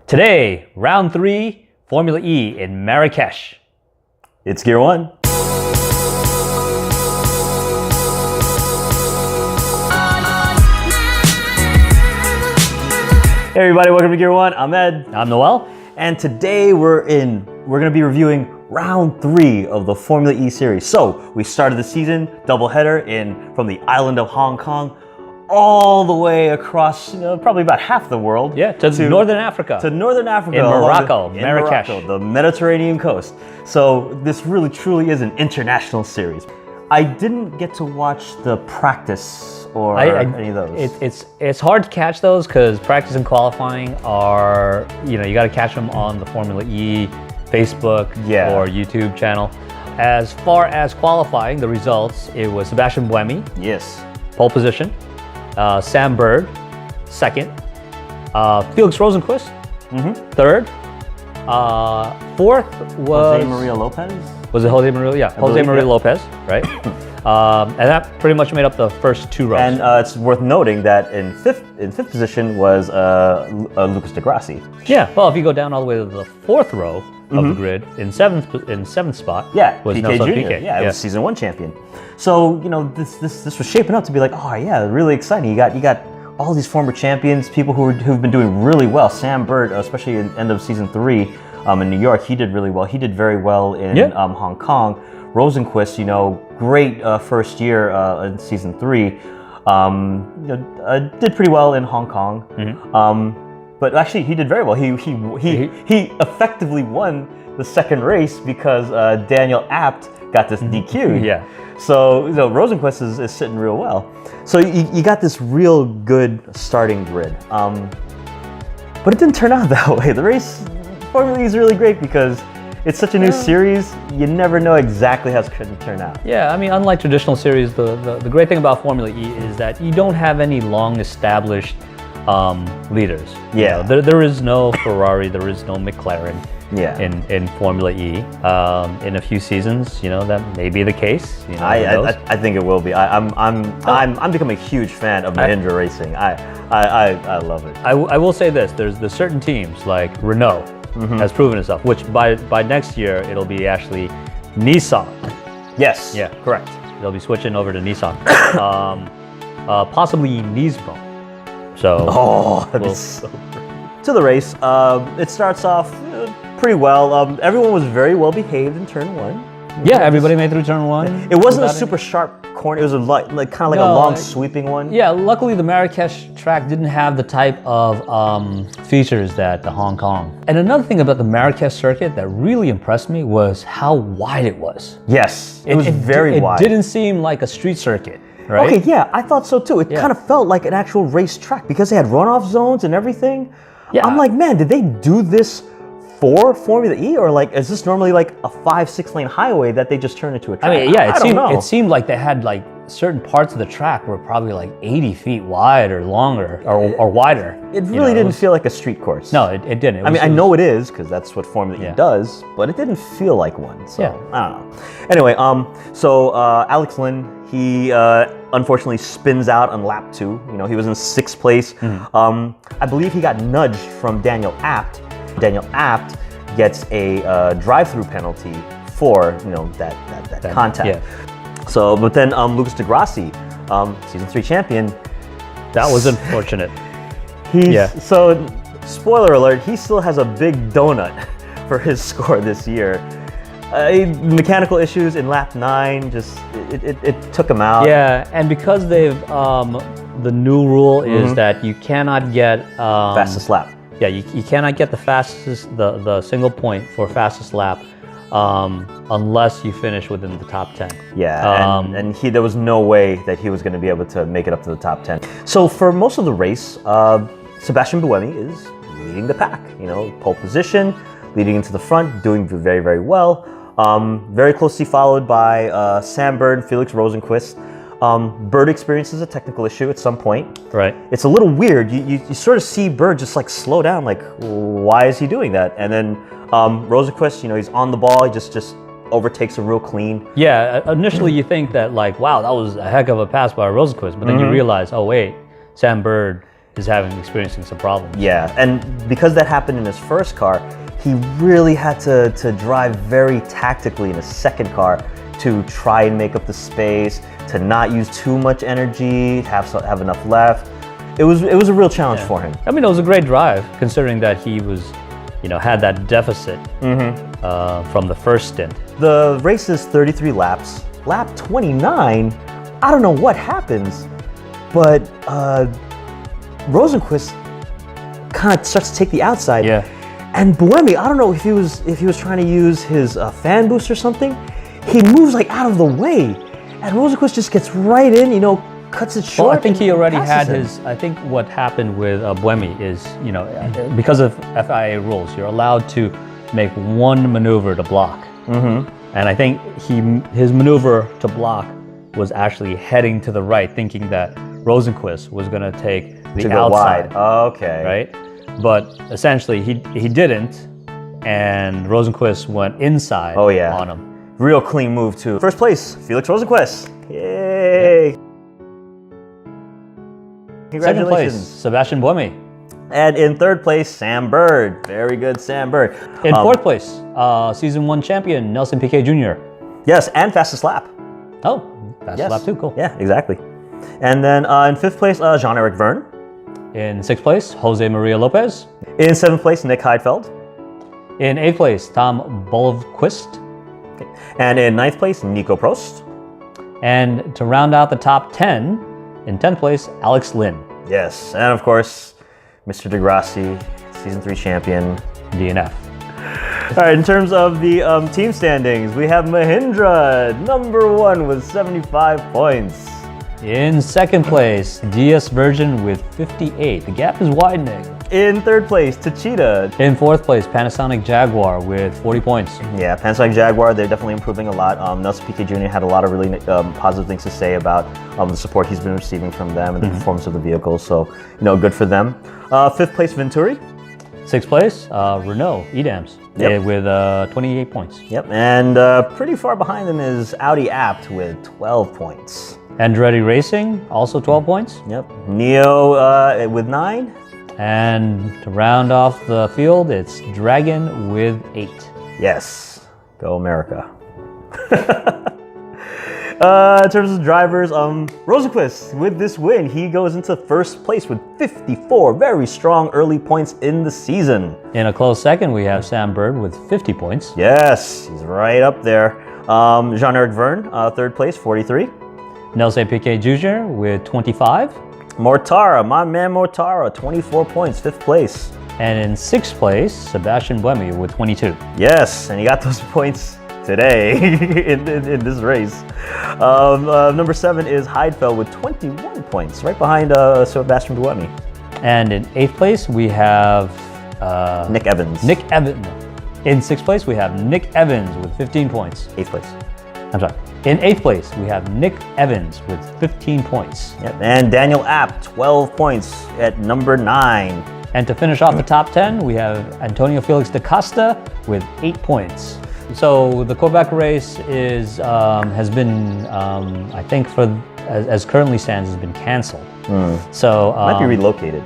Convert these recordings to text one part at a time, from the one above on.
Today, round 3, Formula E in Marrakesh. It's Gear 1. Hey everybody, welcome to Gear 1. I'm Ed. I'm Noel. And today we're going to be reviewing round 3 of the Formula E series. So we started the season doubleheader from the island of Hong Kong all the way across, probably about half the world. Yeah, to Northern Africa. To Northern Africa. In Morocco, Marakesh. The Mediterranean coast. So this really truly is an international series. I didn't get to watch the practice or any of those. It's hard to catch those because practice and qualifying are, you got to catch them on the Formula E Facebook or YouTube channel. As far as qualifying, the results, it was Sebastian Buemi. Yes. Pole position. Sam Bird, second. Felix Rosenqvist, third. Fourth was... Jose Maria Lopez? Was it Jose Maria? Yeah, Jose Maria Lopez, right? And that pretty much made up the first 2 rows. And it's worth noting that in fifth position was Lucas de Grassi. Yeah, well, if you go down all the way to the 4th row of the grid, in seventh spot, was PK Nelson Jr. Piquet. Yeah, it was season 1 champion. So this was shaping up to be like, oh yeah, really exciting. You got all these former champions, people who've been doing really well. Sam Bird, especially in end of season 3 in New York, he did really well. He did very well in Hong Kong. Rosenqvist, great first year in season 3. Did pretty well in Hong Kong. But actually, he did very well. He effectively won the second race because Daniel Abt got this DQ. Yeah. So Rosenqvist is sitting real well. So you got this real good starting grid. But it didn't turn out that way. The race Formula E is really great because it's such a new series. You never know exactly how it's going to turn out. Yeah, I mean, unlike traditional series, the great thing about Formula E is that you don't have any long established leaders. Yeah. There is no Ferrari, there is no McLaren. Yeah. In Formula E, in a few seasons, that may be the case. I think it will be. I'm becoming a huge fan of Mahindra racing. I love it. I will say this: there's certain teams like Renault has proven itself, which by next year it'll be actually Nissan. Yes. Yeah. Correct. They'll be switching over to Nissan. Possibly Nismo. So. That'd be so great. To the race, it starts off pretty well. Everyone was very well behaved in turn 1. Yeah, everybody made through turn 1. It wasn't a super sharp corner. It was kind of like a long sweeping one. Yeah, luckily the Marrakesh track didn't have the type of features that the Hong Kong. And another thing about the Marrakesh circuit that really impressed me was how wide it was. Yes, it was very wide. It didn't seem like a street circuit, right? Okay, yeah, I thought so too. It kind of felt like an actual race track because they had runoff zones and everything. Yeah. I'm like, man, did they do this for Formula E, or is this normally like a 5-6 lane highway that they just turned into a track? I mean, yeah, it seemed like they had certain parts of the track were probably 80 feet wide or longer or wider. It really didn't feel like a street course. No, it didn't. I know it is because that's what Formula E does, but it didn't feel like one. So I don't know. Anyway, so Alex Lynn, he unfortunately spins out on lap 2. He was in 6th place. I believe he got nudged from Daniel Abt. Daniel Abt gets a drive-through penalty for that contact. Yeah. So, but then Lucas de Grassi, season 3 champion. That was unfortunate. So, spoiler alert, he still has a big donut for his score this year. Mechanical issues in lap 9 it took him out. Yeah, and because they've the new rule is that you cannot get fastest lap. Yeah, you cannot get the single point for fastest lap unless you finish within the top 10. Yeah, and there was no way that he was going to be able to make it up to the top 10. So for most of the race, Sebastian Buemi is leading the pack. Pole position, leading into the front, doing very, very well. Very closely followed by Sam Bird and Felix Rosenqvist. Bird experiences a technical issue at some point. Right. It's a little weird. You sort of see Bird just slow down, why is he doing that? And then Rosenqvist, he's on the ball, he just overtakes him real clean. Yeah, initially you think that wow, that was a heck of a pass by Rosenqvist, but then you realize, oh wait, Sam Bird is experiencing some problems. Yeah, and because that happened in his first car, he really had to drive very tactically in his second car to try and make up the space, to not use too much energy, have enough left. It was a real challenge for him. I mean, it was a great drive considering that he was, had that deficit from the first stint. The race is 33 laps. Lap 29, I don't know what happens, but Rosenqvist kind of starts to take the outside. Yeah. And Buemi, I don't know if he was trying to use his fan boost or something. He moves like out of the way, and Rosenqvist just gets right in, cuts it short. Well, I think he already had his. I think what happened with Buemi is, because of FIA rules, you're allowed to make one maneuver to block. And I think his maneuver to block was actually heading to the right, thinking that Rosenqvist was going to take the outside. Wide. Okay. Right? But essentially, he didn't, and Rosenqvist went inside on him. Real clean move, too. First place, Felix Rosenqvist. Yay! Congratulations. Second place, Sebastian Buemi. And in third place, Sam Bird. Very good, Sam Bird. In fourth place, Season 1 champion, Nelson Piquet Jr. Yes, and fastest lap. Oh, fastest lap too, cool. Yeah, exactly. And then in fifth place, Jean-Eric Verne. In sixth place, Jose Maria Lopez. In seventh place, Nick Heidfeld. In eighth place, Tom Bolvquist. Okay. And in ninth place, Nico Prost. And to round out the top 10, in 10th place, Alex Lynn. Yes, and of course, Mr. Degrassi, Season 3 champion. DNF. All right, in terms of the team standings, we have Mahindra, number 1 with 75 points. In second place, DS Virgin with 58. The gap is widening. In third place, Techeetah. In fourth place, Panasonic Jaguar with 40 points. Yeah, Panasonic Jaguar, they're definitely improving a lot. Nelson Piquet Jr. had a lot of really positive things to say about the support he's been receiving from them and the performance of the vehicle. So, good for them. Fifth place, Venturi. Sixth place, Renault Edams with 28 points. Yep, and pretty far behind them is Audi Apt with 12 points. Andretti Racing, also 12 points. Yep, Neo with 9. And to round off the field, it's Dragon with 8. Yes, go America. In terms of drivers, Rosenqvist, with this win, he goes into first place with 54 very strong early points in the season. In a close second, we have Sam Bird with 50 points. Yes, he's right up there. Jean-Eric Verne, third place, 43. Nelson Piquet Jr. with 25. Mortara, my man Mortara, 24 points, fifth place. And in sixth place, Sebastian Buemi with 22. Yes, and he got those points today in this race. Number 7 is Heidfeld with 21 points, right behind Sebastian Buemi. And in eighth place, we have Nick Evans. Nick Evans. In sixth place, we have Nick Evans with 15 points. Eighth place. I'm sorry. In eighth place, we have Nick Evans with 15 points. Yep. And Daniel Apt, 12 points at number 9. And to finish off the top 10, we have Antonio Felix da Costa with 8 points. So the Quebec race has been, I think, as currently stands, has been canceled. So might be relocated.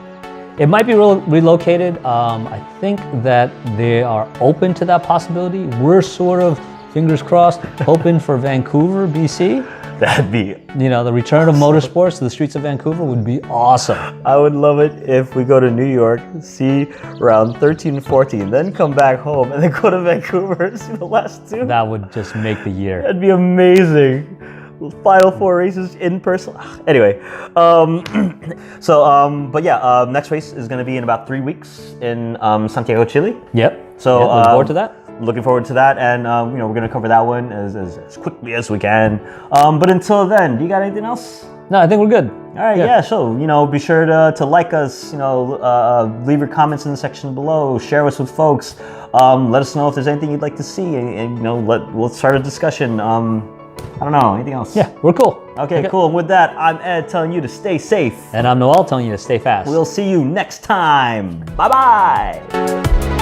It might be relocated. I think that they are open to that possibility. We're sort of, fingers crossed, hoping for Vancouver, BC. That'd be... the return of motorsports to the streets of Vancouver would be awesome. I would love it if we go to New York, see round 13 and 14, then come back home, and then go to Vancouver and see the last two. That would just make the year. That'd be amazing. Final 4 races in person. Anyway, but yeah, next race is going to be in about 3 weeks in Santiago, Chile. Yep. So looking forward to that. Looking forward to that, and we're going to cover that one as quickly as we can. But until then, do you got anything else? No, I think we're good. All right, yeah. So be sure to like us. Leave your comments in the section below. Share us with folks. Let us know if there's anything you'd like to see, and we'll start a discussion. I don't know, anything else? Yeah, we're cool. Okay, cool. And with that, I'm Ed telling you to stay safe. And I'm Noel telling you to stay fast. We'll see you next time. Bye-bye.